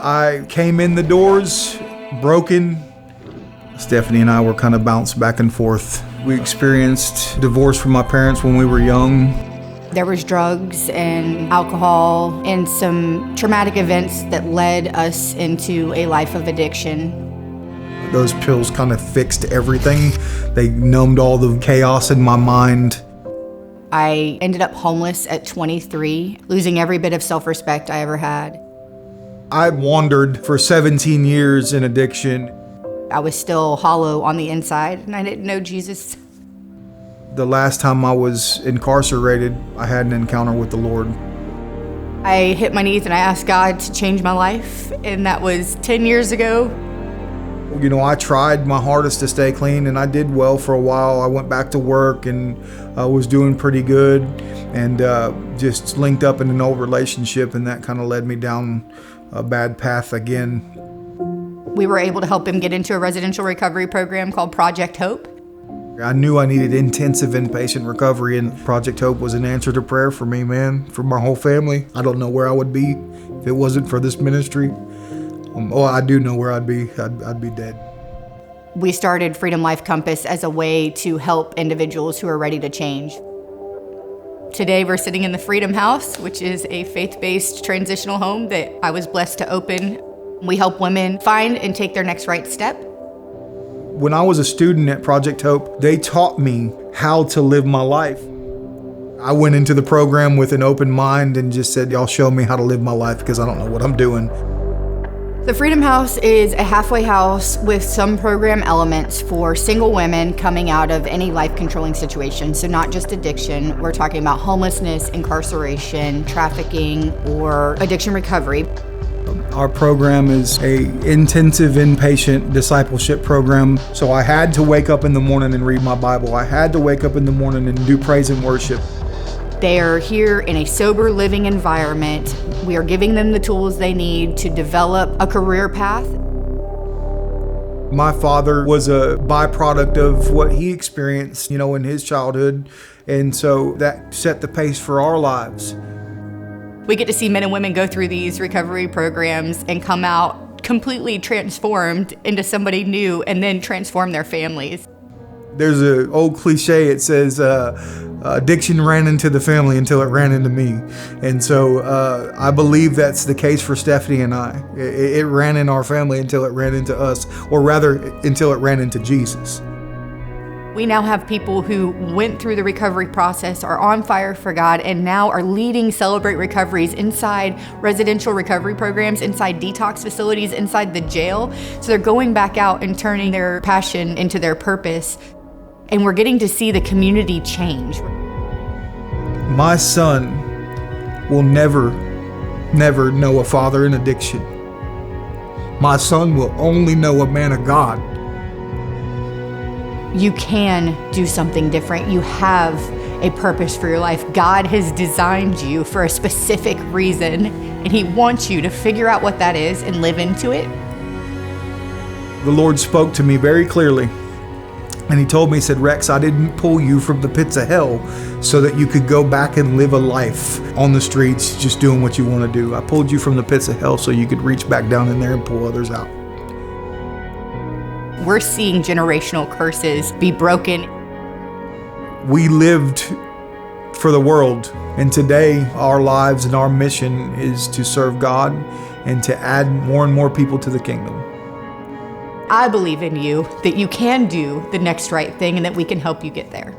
I came in the doors broken. Stephanie and I were kind of bounced back and forth. We experienced divorce from my parents when we were young. There was drugs and alcohol and some traumatic events that led us into a life of addiction. Those pills kind of fixed everything. They numbed all the chaos in my mind. I ended up homeless at 23, losing every bit of self-respect I ever had. I wandered for 17 years in addiction. I was still hollow on the inside, and I didn't know Jesus. The last time I was incarcerated, I had an encounter with the Lord. I hit my knees and I asked God to change my life, and that was 10 years ago. You know, I tried my hardest to stay clean, and I did well for a while. I went back to work and was doing pretty good, and just linked up in an old relationship, and that kind of led me down a bad path again. We were able to help him get into a residential recovery program called Project Hope. I knew I needed intensive inpatient recovery, and Project Hope was an answer to prayer for me, man, for my whole family. I don't know where I would be if it wasn't for this ministry. I do know where I'd be. I'd be dead. We started Freedom Life Compass as a way to help individuals who are ready to change. Today we're sitting in the Freedom House, which is a faith-based transitional home that I was blessed to open. We help women find and take their next right step. When I was a student at Project Hope, they taught me how to live my life. I went into the program with an open mind and just said, y'all show me how to live my life because I don't know what I'm doing. The Freedom House is a halfway house with some program elements for single women coming out of any life-controlling situation. So not just addiction, we're talking about homelessness, incarceration, trafficking, or addiction recovery. Our program is an intensive inpatient discipleship program. So I had to wake up in the morning and read my Bible. I had to wake up in the morning and do praise and worship. They are here in a sober living environment. We are giving them the tools they need to develop a career path. My father was a byproduct of what he experienced, in his childhood. And so that set the pace for our lives. We get to see men and women go through these recovery programs and come out completely transformed into somebody new and then transform their families. There's an old cliche, it says, addiction ran into the family until it ran into me. And so I believe that's the case for Stephanie and I. It ran in our family until it ran into us, or rather, until it ran into Jesus. We now have people who went through the recovery process, are on fire for God, and now are leading Celebrate Recoveries inside residential recovery programs, inside detox facilities, inside the jail. So they're going back out and turning their passion into their purpose. And we're getting to see the community change. My son will never know a father in addiction. My son will only know a man of God. You can do something different. You have a purpose for your life. God has designed you for a specific reason, and He wants you to figure out what that is and live into it. The Lord spoke to me very clearly. And He told me, He said, Rex, I didn't pull you from the pits of hell so that you could go back and live a life on the streets just doing what you want to do. I pulled you from the pits of hell so you could reach back down in there and pull others out. We're seeing generational curses be broken. We lived for the world, and today our lives and our mission is to serve God and to add more and more people to the kingdom. I believe in you, that you can do the next right thing and that we can help you get there.